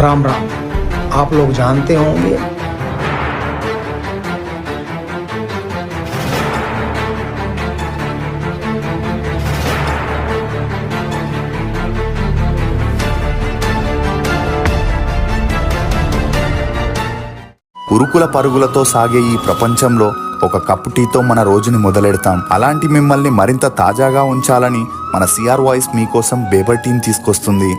राम राम। आप लोग जानते होंगे ఉరుకుల పరుగులతో సాగే ఈ ప్రపంచంలో ఒక కప్పు టీతో మన రోజుని మొదలెడతాం. అలాంటి మిమ్మల్ని మరింత తాజాగా ఉంచాలని మన సిఆర్ వాయిస్ మీకోసం బేబర్ టీని తీసుకొస్తుంది.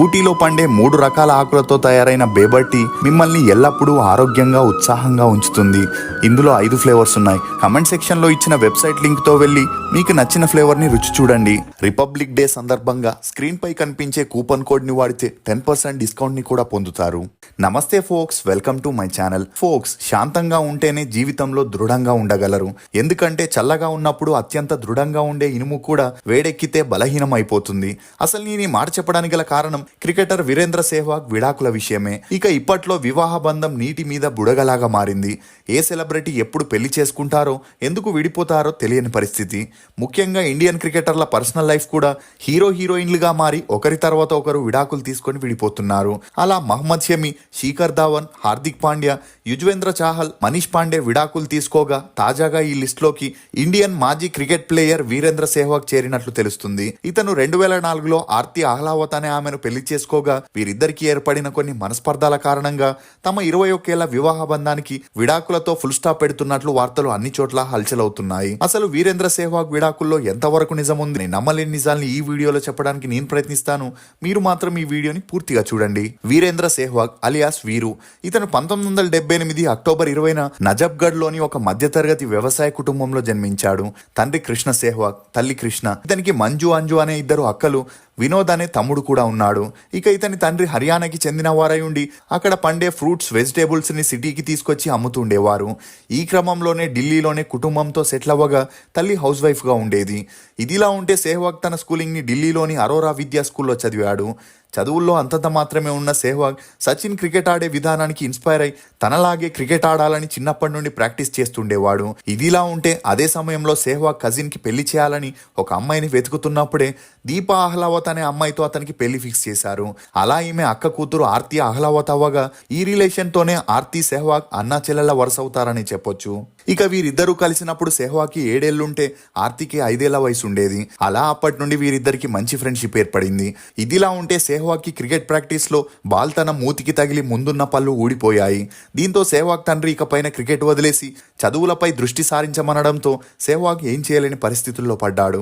ఊటీలో పండే 3 రకాల ఆకులతో తయారైన బేబర్ టీ మిమ్మల్ని ఎల్లప్పుడూ ఆరోగ్యంగా ఉత్సాహంగా ఉంచుతుంది. ఇందులో 5 ఫ్లేవర్స్ ఉన్నాయి. కమెంట్ సెక్షన్ లో ఇచ్చిన వెబ్సైట్ లింక్ తో వెళ్ళి మీకు నచ్చిన ఫ్లేవర్ ని రుచి చూడండి. రిపబ్లిక్ డే సందర్భంగా స్క్రీన్ పై కనిపించే కూపన్ కోడ్ ని వాడితే 10% డిస్కౌంట్ ని కూడా పొందుతారు. నమస్తే folks, welcome to my channel. Folks శాంతంగా ఉంటేనే జీవితంలో దృఢంగా ఉండగలరు. ఎందుకంటే చల్లగా ఉన్నప్పుడు అత్యంత దృఢంగా ఉండే ఇనుము కూడా వేడెక్కితే బలహీనం అయిపోతుంది. అసలు నేను ఈ మాట చెప్పడానికి గల కారణం క్రికెటర్ వీరేంద్ర సెహ్వాగ్ విడాకుల విషయమే. ఇక ఇప్పట్లో వివాహ బంధం నీటి మీద బుడగలాగా మారింది. ఏ సెలబ్రిటీ ఎప్పుడు పెళ్లి చేసుకుంటారో, ఎందుకు విడిపోతారో తెలియని పరిస్థితి. ముఖ్యంగా ఇండియన్ క్రికెటర్ల పర్సనల్ లైఫ్ కూడా హీరోయిన్లుగా మారి ఒకరి తర్వాత ఒకరు విడాకులు తీసుకొని విడిపోతున్నారు. అలా మహమ్మద్ షమి, శిఖర్ ధావన్, హార్దిక్ పాండ్యా, యుజ్వేంద్ర చాహల్, మనీష్ పాండే విడాకులు తీసుకోగా తాజాగా ఈ లిస్టులోకి ఇండియన్ మాజీ క్రికెట్ ప్లేయర్ వీరేంద్ర సెహ్వాగ్ చేరినట్లు తెలుస్తుంది. ఇతను 2004లో ఆర్తి అహ్లావత్ అనే ఆమెను పెళ్లి చేసుకోగా వీరిద్దరికి ఏర్పడిన కొన్ని మనస్పర్ధాల కారణంగా తమ 21 ఏళ్ల వివాహ బంధానికి విడాకులతో ఫుల్ స్టాప్ పెడుతున్నట్లు వార్తలు అన్ని చోట్ల హల్చలవుతున్నాయి. అసలు వీరేంద్ర సెహ్వాగ్ విడాకుల్లో ఎంతవరకు నిజం ఉంది, నమ్మలేని నిజాల్ని ఈ వీడియోలో చెప్పడానికి నేను ప్రయత్నిస్తాను. మీరు మాత్రం ఈ వీడియోని పూర్తిగా చూడండి. వీరేంద్ర సెహ్వాగ్ అలియాస్ వీరు. ఇతను 1978 అక్టోబర్ 20న నజఫ్గఢ్ లోని ఒక మధ్యతరగతి వ్యవసాయ కుటుంబంలో జన్మించాడు. తండ్రి కృష్ణ సెహ్వాగ్, తల్లి కృష్ణ. ఇతనికి మంజు, అంజు అనే 2 అక్కలు, వినోద్ అనే తమ్ముడు కూడా ఉన్నాడు. ఇక ఇతని తండ్రి హర్యానాకి చెందిన వారై ఉండి అక్కడ పండే ఫ్రూట్స్, వెజిటేబుల్స్ ని సిటీకి తీసుకొచ్చి అమ్ముతుండేవారు. ఈ క్రమంలోనే ఢిల్లీలోనే కుటుంబంతో సెటిల్ అవ్వగా తల్లి హౌస్ వైఫ్ గా ఉండేది. ఇదిలా ఉంటే సెహ్వాగ్ తన స్కూలింగ్ ని ఢిల్లీలోని అరోరా విద్యా స్కూల్లో చదివాడు. చదువుల్లో అంతంత మాత్రమే ఉన్న సెహ్వాగ్ సచిన్ క్రికెట్ ఆడే విధానానికి ఇన్స్పైర్ అయి తనలాగే క్రికెట్ ఆడాలని చిన్నప్పటి నుండి ప్రాక్టీస్ చేస్తుండేవాడు. ఇదిలా ఉంటే అదే సమయంలో సెహ్వాగ్ కజిన్ కి పెళ్లి చేయాలని ఒక అమ్మాయిని వెతుకుతున్నప్పుడే దీపా అహ్లావత్ అనే అమ్మాయితో అతనికి పెళ్లి ఫిక్స్ చేశారు. అలా ఈమె అక్క కూతురు ఆర్తి అహ్లావత్ అవ్వగా ఈ రిలేషన్ తోనే ఆర్తి సెహ్వాగ్ అన్నా చెల్లెళ్ళ వరుస అవుతారని చెప్పొచ్చు. ఇక వీరిద్దరూ కలిసినప్పుడు సెహ్వాగ్కి 7 ఏళ్లుంటే ఆర్తికి 5 ఏళ్ల వయసు ఉండేది. అలా అప్పటి నుండి వీరిద్దరికి మంచి ఫ్రెండ్షిప్ ఏర్పడింది. ఇదిలా ఉంటే సెహ్వాగ్కి క్రికెట్ ప్రాక్టీస్ లో బాల్ తన మూతికి తగిలి ముందున్న పళ్ళు ఊడిపోయాయి. దీంతో సెహ్వాగ్ తండ్రి ఇకపైన క్రికెట్ వదిలేసి చదువులపై దృష్టి సారించమనడంతో సెహ్వాగ్ ఏం చేయలేని పరిస్థితుల్లో పడ్డాడు.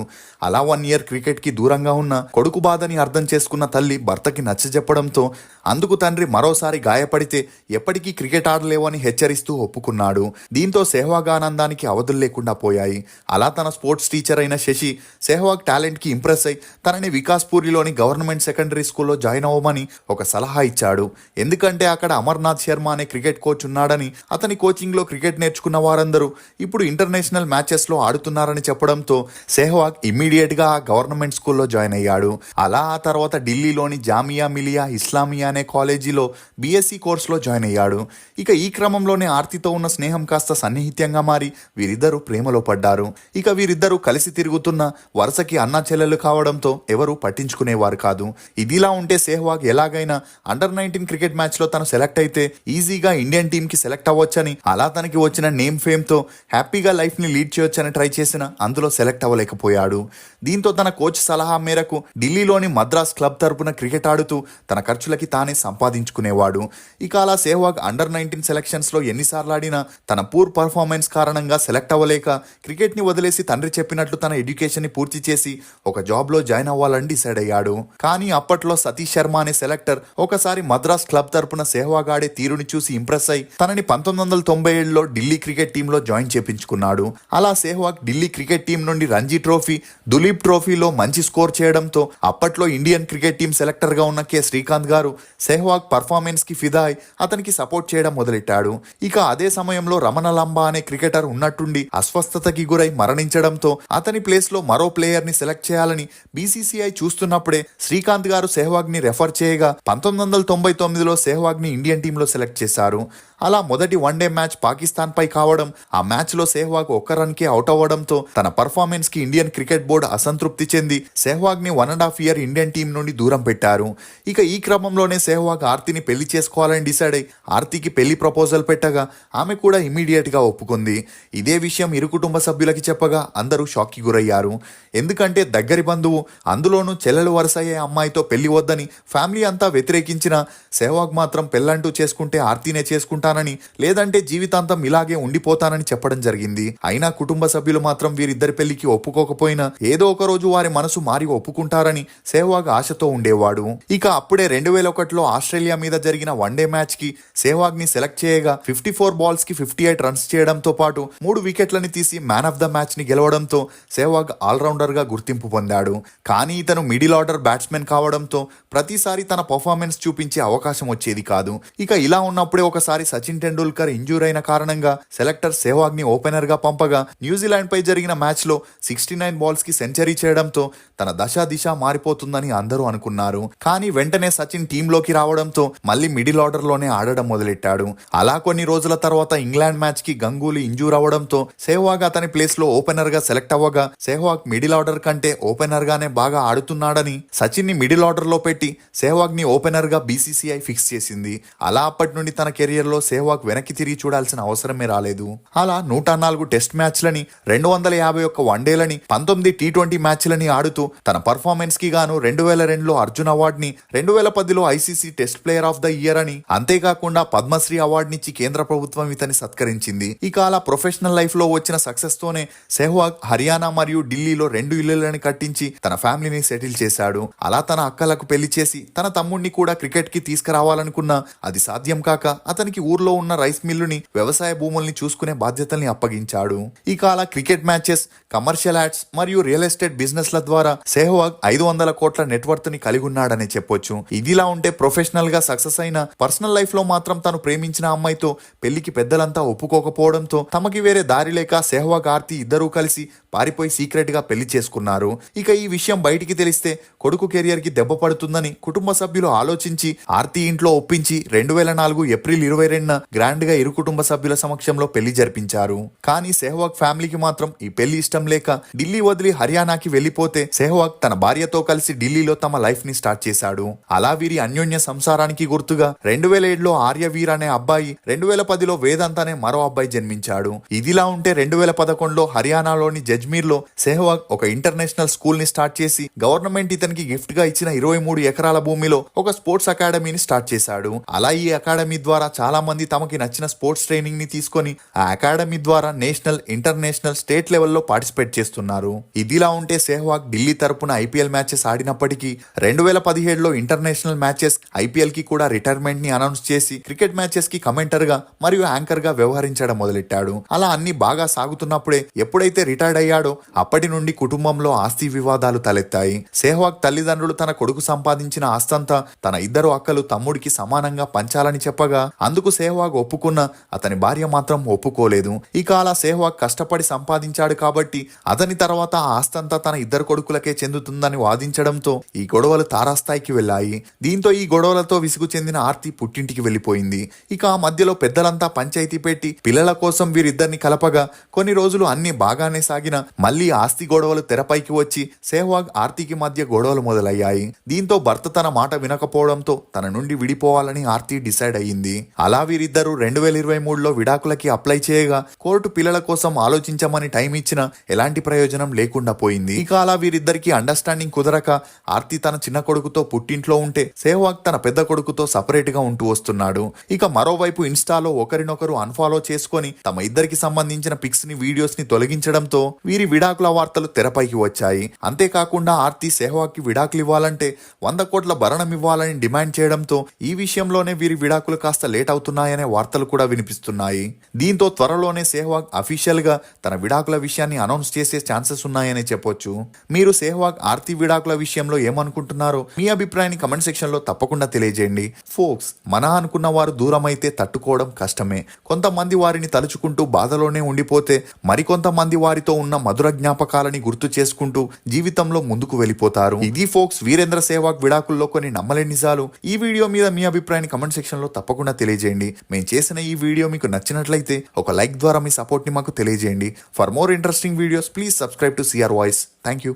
అలా 1 ఇయర్ క్రికెట్ కి దూరంగా ఉన్న కొడుకు బాధని అర్థం చేసుకున్న తల్లి భర్తకి నచ్చజెప్పడంతో అందుకు తండ్రి మరోసారి గాయపడితే ఎప్పటికీ క్రికెట్ ఆడలేవని హెచ్చరిస్తూ ఒప్పుకున్నాడు. దీంతో సెహ్వాగ్ ఆనందానికి అవధులు లేకుండా పోయాయి. అలా తన స్పోర్ట్స్ టీచర్ అయిన శశి సెహ్వాగ్ టాలెంట్ కి ఇంప్రెస్ అయి తనని వికాస్పూరిలోని గవర్నమెంట్ సెకండరీ స్కూల్లో జాయిన్ అవ్వమని ఒక సలహా ఇచ్చాడు. ఎందుకంటే అక్కడ అమర్నాథ్ శర్మ అనే క్రికెట్ కోచ్ ఉన్నాడని, అతని కోచింగ్ లో క్రికెట్ నేర్చుకున్న వారందరూ ఇప్పుడు ఇంటర్నేషనల్ మ్యాచెస్ లో ఆడుతున్నారని చెప్పడంతో సెహ్వాగ్ ఇమ్మీడియట్ గా ఆ గవర్నమెంట్ స్కూల్లో జాయిన్ అయ్యాడు. అలా ఆ తర్వాత ఢిల్లీలోని జామియా మిలియా ఇస్లామియా అనే కాలేజీలో బీఎస్సీ కోర్సులో జాయిన్ అయ్యాడు. ఇక ఈ క్రమంలోనే ఆర్తితో ఉన్న స్నేహం కాస్త సన్నిహిత్యంగా మారి వీరిద్దరూ ప్రేమలో పడ్డారు. ఇక వీరిద్దరూ కలిసి తిరుగుతున్న వరుసకి అన్నా చెల్లెలు కావడంతో ఎవరూ పట్టించుకునేవారు కాదు. ఇదిలా ఉంటే సెహ్వాగ్ ఎలాగైనా అండర్-19 క్రికెట్ మ్యాచ్ లో తను సెలెక్ట్ అయితే ఈజీగా ఇండియన్ టీమ్ కి సెలెక్ట్ అవ్వొచ్చని, అలా తనకి వచ్చిన నేమ్ ఫేమ్ తో హ్యాపీగా లైఫ్ ని లీడ్ చేయొచ్చని ట్రై చేసిన అందులో సెలెక్ట్ అవ్వలేకపోయాడు. దీంతో తన కోచ్ సలహా మేరకు ఢిల్లీలోని మద్రాస్ క్లబ్ తరపున క్రికెట్ ఆడుతూ తన ఖర్చులకి తానే సంపాదించుకునేవాడు. ఇక అలా సెహ్వాగ్ అండర్-19 సెలక్షన్స్ లో ఎన్నిసార్లు ఆడినా తన పూర్ పర్ఫార్మెన్స్ కారణంగా సెలెక్ట్ అవ్వలేక క్రికెట్ ని వదిలేసి తండ్రి చెప్పినట్లు తన ఎడ్యుకేషన్ ని పూర్తి చేసి ఒక జాబ్ లో జాయిన్ అవ్వాలని డిసైడ్ అయ్యాడు. కానీ అప్పట్లో సతీష్ శర్మ అనే సెలెక్టర్ ఒకసారి మద్రాస్ క్లబ్ తరపున సెహ్వాగ్ ఆడే తీరుని చూసి ఇంప్రెస్ అయి తనని 1997లో ఢిల్లీ క్రికెట్ టీమ్ లో జాయిన్ చేపించుకున్నాడు. అలా సెహ్వాగ్ ఢిల్లీ క్రికెట్ టీం నుండి రంజీ ట్రోఫీ, దులీప్ ట్రోఫీలో మంచి స్కోర్ చేయడంతో అప్పట్లో ఇండియన్ క్రికెట్ టీం సెలెక్టర్ గా ఉన్న కె శ్రీకాంత్ గారు సెహ్వాగ్ పర్ఫార్మెన్స్ కి ఫిదా అయి అతనికి సపోర్ట్ చేయడం మొదలెట్టాడు. ఇక అదే సమయంలో రమణ లంబా అనే క్రికెటర్ ఉన్నట్టుండి అస్వస్థతకి గురై మరణించడంతో అతని ప్లేస్ లో మరో ప్లేయర్ ని సెలెక్ట్ చేయాలని బీసీసీఐ చూస్తున్నప్పుడే శ్రీకాంత్ గారు సెహ్వాగ్ సెహ్వాగ్ ని రెఫర్ చేయగా 1999లో సెహ్వాగ్ ని ఇండియన్ టీంలో సెలెక్ట్ చేశారు. అలా మొదటి వన్డే మ్యాచ్ పాకిస్తాన్ పై కావడం, ఆ మ్యాచ్ లో సెహ్వాగ్ ఒక్క రన్ కే అవుట్ అవ్వడంతో తన పర్ఫార్మెన్స్ కి ఇండియన్ క్రికెట్ బోర్డు అసంతృప్తి చెంది సెహ్వాగ్ ని 1.5 ఇయర్ ఇండియన్ టీం నుండి దూరం పెట్టారు. ఇక ఈ క్రమంలోనే సెహ్వాగ్ ఆర్తిని పెళ్లి చేసుకోవాలని డిసైడ్ అయి ఆర్తికి పెళ్లి ప్రపోజల్ పెట్టగా ఆమె కూడా ఇమీడియట్ గా ఒప్పుకుంది. ఇదే విషయం ఇరు కుటుంబ సభ్యులకి చెప్పగా అందరూ షాక్ కి గురయ్యారు. ఎందుకంటే దగ్గరి బంధువు, అందులోనూ చెల్లెలు వరుసయ్యే అమ్మాయితో పెళ్లి వద్దని ఫ్యామిలీ అంతా వ్యతిరేకించిన సెహ్వాగ్ మాత్రం పెళ్ళంటూ చేసుకుంటే ఆర్తినే చేసుకుంటానని, లేదంటే జీవితాంతం ఇలాగే ఉండిపోతానని చెప్పడం జరిగింది. అయినా కుటుంబ సభ్యులు మాత్రం వీరిద్దరి పెళ్లికి ఒప్పుకోకపోయినా ఏదో ఒక రోజు వారి మనసు మారి ఒప్పుకుంటారని సెహ్వాగ్ ఆశతో ఉండేవాడు. ఇక అప్పుడే 2001లో ఆస్ట్రేలియా మీద జరిగిన వన్డే మ్యాచ్ కి సెహ్వాగ్ ని సెలెక్ట్ చేయగా 54 బాల్స్ కి 58 రన్స్ చేయడంతో పాటు 3 వికెట్లని తీసి మ్యాన్ ఆఫ్ ద మ్యాచ్ ని గెలవడంతో సెహ్వాగ్ ఆల్రౌండర్ గా గుర్తింపు పొందాడు. కానీ ఇతను మిడిల్ ఆర్డర్ బ్యాట్స్మెన్ కావడంతో ప్రతిసారి తన పర్ఫార్మెన్స్ చూపించే అవకాశం వచ్చేది కాదు. ఇక ఇలా ఉన్నప్పుడే ఒకసారి సచిన్ టెండూల్కర్ ఇంజూర్ అయిన కారణంగా సెలెక్టర్ సెహ్వాగ్ ని ఓపెనర్ గా పంపగా న్యూజిలాండ్ పై జరిగిన మ్యాచ్ లో 69 బాల్స్ కి సెంచరీ చేయడంతో తన దిశ మారిపోతుందని అందరూ అనుకున్నారు. కానీ వెంటనే సచిన్ టీంలోకి రావడంతో మళ్ళీ మిడిల్ ఆర్డర్ లోనే ఆడడం మొదలెట్టాడు. అలా కొన్ని రోజుల తర్వాత ఇంగ్లాండ్ మ్యాచ్ కి గంగూలీ ఇంజూర్ అవడంతో సెహ్వాగ్ అతని ప్లేస్ లో ఓపెనర్ గా సెలెక్ట్ అవ్వగా సెహ్వాగ్ మిడిల్ ఆర్డర్ కంటే ఓపెనర్ గానే బాగా ఆడుతున్నాడని సచిన్ ని మిడిల్ ఆర్డర్ లో పెట్టి సెహ్వాగ్ ని ఓపెనర్ గా బీసీసీఐ ఫిక్స్ చేసింది. అలా అప్పటి నుండి తన కెరియర్ లో సెహ్వాగ్ వెనక్కి తిరిగి చూడాల్సిన అవసరమే రాలేదు. అలా 104 టెస్ట్ మ్యాచ్లని, 251 వన్డేలని, 19 టీ20 మ్యాచ్లని ఆడుతూ తన పర్ఫార్మెన్స్ కి గాను 2002లో అర్జున్ అవార్డ్ ని, 2010లో ICC test player of the year అని, అంతేకాకుండా పద్మశ్రీ అవార్డు నిచ్చి కేంద్ర ప్రభుత్వం ఇతన్ని సత్కరించింది. ఇక అలా ప్రొఫెషనల్ లైఫ్ లో వచ్చిన సక్సెస్ తోనే సెహ్వాగ్ హర్యానా మరియు ఢిల్లీలో 2 ఇళ్లను కట్టించి తన ఫ్యామిలీని సెటిల్ చేశాడు. అలా తన అక్కలకు పెళ్లి చేసి తన తమ్ముడిని కూడా క్రికెట్ కి తీసుకురావాలనుకున్నా అది సాధ్యం కాక అతనికి ఊర్లో ఉన్న రైస్ మిల్లుని, వ్యవసాయ భూముల్ని చూసుకునే బాధ్యతల్ని అప్పగించాడు. ఇక అలా క్రికెట్ మ్యాచెస్, కమర్షియల్ యాడ్స్ మరియు రియల్ ఎస్టేట్ బిజినెస్ల ద్వారా సెహ్వాగ్ 500 కోట్ల నెట్వర్త్ ని కలిగి ఉన్నాడనే చెప్పొచ్చు. ఇదిలా ఉంటే ప్రొఫెషనల్ గా సక్సెస్ అయిన పర్సనల్ లైఫ్ లో మాత్రం తను ప్రేమించిన అమ్మాయితో పెళ్లికి పెద్దలంతా ఒప్పుకోకపోవడంతో తమకి వేరే దారి లేక సెహ్వాగ్ ఆర్తి ఇద్దరూ కలిసి పారిపోయి సీక్రెట్ గా పెళ్లి చేసుకున్నారు. ఇక ఈ విషయం బయటికి తెలిస్తే కొడుకు కెరియర్ కి దెబ్బ పడుతుందని కుటుంబ సభ్యులు ఆలోచించి ఆర్తి ఇంట్లో ఒప్పించి 2004 ఏప్రిల్ 22న గ్రాండ్ గా ఇరు కుటుంబ సభ్యుల సమక్షంలో పెళ్లి జరిపించారు. కానీ సెహ్వాగ్ ఫ్యామిలీకి మాత్రం ఈ పెళ్లి ఇష్టం లేక ఢిల్లీ వదిలి హర్యానాకి వెళ్లిపోతే సెహ్వాగ్ తన భార్యతో కలిసి ఢిల్లీలో తమ లైఫ్ ని స్టార్ట్ చేశాడు. అలా వీరి అన్యోన్య సంసారానికి గుర్తుగా 2007లో ఆర్యవీర్ అనే అబ్బాయి, 2010లో వేదాంత్ అనే మరో అబ్బాయి జన్మించాడు. ఇదిలా ఉంటే 2011లో హర్యానాలోని జజ్మీర్ లో సెహ్వాగ్ ఒక ఇంటర్నేషనల్ స్కూల్ ని స్టార్ట్ చేసి గవర్నమెంట్ ఇతనికి గిఫ్ట్ గా ఇచ్చిన 23 ఎకరాల భూమిలో ఒక స్పోర్ట్స్ అకాడమీని స్టార్ట్ చేశాడు. అలా ఈ అకాడమీ ద్వారా చాలా మంది తమకి నచ్చిన స్పోర్ట్స్ ట్రైనింగ్ ని తీసుకొని ఆ అకాడమీ ద్వారా నేషనల్, ఇంటర్నేషనల్, స్టేట్ లెవెల్లో పార్టిసిపేట్ చేస్తున్నారు. ఇదిలా ఉంటే సెహ్వాగ్ ఢిల్లీ తరపున ఐపీఎల్ మ్యాచెస్ ఆడినప్పటికీ 2017లో ఇంటర్నేషనల్ మ్యాచెస్, ఐపీఎల్ కి కూడా రిటైర్మెంట్ ని అనౌన్స్ చేసి క్రికెట్ మ్యాచెస్ కి కమెంటర్ గా మరియు యాంకర్ గా వ్యవహరించడం మొదలెట్టాడు. అలా అన్ని బాగా సాగుతున్నప్పుడే ఎప్పుడైతే రిటైర్డ్ అయ్యాడో అప్పటి నుండి కుటుంబంలో ఆస్తి వివాదాలు తలెత్తాయి. సెహ్వాగ్ తల్లిదండ్రులు తన కొడుకు సంపాదించిన ఆస్తంతా తన ఇద్దరు అక్కలు, తమ్ముడికి సమానంగా పంచాలని చెప్పగా అందుకు సెహ్వాగ్ ఒప్పుకున్న అతని భార్య మాత్రం ఒప్పుకోలేదు. ఇక అలా సెహ్వాగ్ కష్టపడి సంపాదించాడు కాబట్టి అతని తర్వాత ఆ ఆస్తంతా తన ఇద్దరు కొడుకులకే చెందుతుందని వాదించడంతో ఈ గొడవలు తారాస్థాయికి వెళ్లాయి. దీంతో ఈ గొడవలతో విసుగు చెందిన ఆర్తి పుట్టింటికి వెళ్లిపోయింది. ఇక ఆ మధ్యలో పెద్దలంతా పంచాయతీ పెట్టి పిల్లల కోసం వీరిద్దరిని కలపగా కొన్ని రోజులు అన్ని బాగానే సాగిన మళ్లీ ఆస్తి గొడవలు తెరపైకి వచ్చి సెహ్వాగ్ ఆర్తికి మధ్య గొడవలు మొదలయ్యాయి. దీంతో భర్త తన మాట వినకపోవడంతో తన నుండి విడిపోవాలని ఆర్తి డిసైడ్ అయ్యింది. అలా వీరిద్దరూ 2023లో విడాకులకి అప్లై చేయగా కోర్టు పిల్లల కోసం ఆలోచించమని టైం ఇచ్చినా ఎలాంటి ప్రయోజనం లేకుండా పోయింది. ఇక అలా వీరిద్దరికి అండర్స్టాండింగ్ కుదరక ఆర్తి తన చిన్న కొడుకుతో పుట్టింట్లో ఉంటే సెహ్వాగ్ తన పెద్ద కొడుకుతో సపరేట్ గా ఉంటూ వస్తున్నాడు. ఇక మరోవైపు ఇన్స్టాలో ఒకరినొకరు అన్ఫాలో చేసుకొని తమ ఇద్దరికి సంబంధించిన పిక్స్ ని, వీడియోస్ ని తొలగించడంతో వీరి విడాకుల వార్తలు తెరపైకి వచ్చాయి. అంతేకాకుండా ఆర్తి సెహ్వాగ్ కి విడాకులు ఇవ్వాలంటే 100 కోట్ల భరణం ఇవ్వాలని డిమాండ్ చేయడంతో ఈ విషయంలోనే వీరి విడాకులు కాస్త లేట్ అవుతున్నాయనే వార్తలు కూడా వినిపిస్తున్నాయి. దీంతో త్వరలోనే సెహ్వాగ్ అఫీషియల్ గా తన విడాకుల విషయాన్ని అనౌన్స్ చేసే ఛాన్సెస్ ఉన్నాయని చెప్పొచ్చు. మీరు సెహ్వాగ్ ఆర్తి విడాకుల విషయంలో ఏమనుకుంటున్నారో మీ అభిప్రాయాన్ని కమెంట్ సెక్షన్ లో తప్పకుండా తెలియజేయండి. ఫోక్స్, మన అనుకున్న వారు దూరం అయితే తట్టుకోవడం కష్టమే. కొంతమంది వారిని తలుచుకుంటూ బాధలోనే ఉండిపోతే మరికొంతమంది వారితో ఉన్న మధుర జ్ఞాపకాలని గుర్తు చేసుకుంటూ జీవితంలో ముందుకు వెళ్ళిపోతారు. ఇది ఫోక్స్ వీరేంద్ర సెహ్వాగ్ వాక్ విడాకుల్లో కొన్ని నమ్మలేని నిజాలు. ఈ వీడియో మీద మీ అభిప్రాయాన్ని కమెంట్ సెక్షన్ లో తప్పకుండా తెలియజేయండి. మేము చేసిన ఈ వీడియో మీకు నచ్చినట్లయితే ఒక లైక్ ద్వారా మీ సపోర్ట్ ని మాకు తెలియజేయండి. For more interesting videos please subscribe to CR voice. Thank you.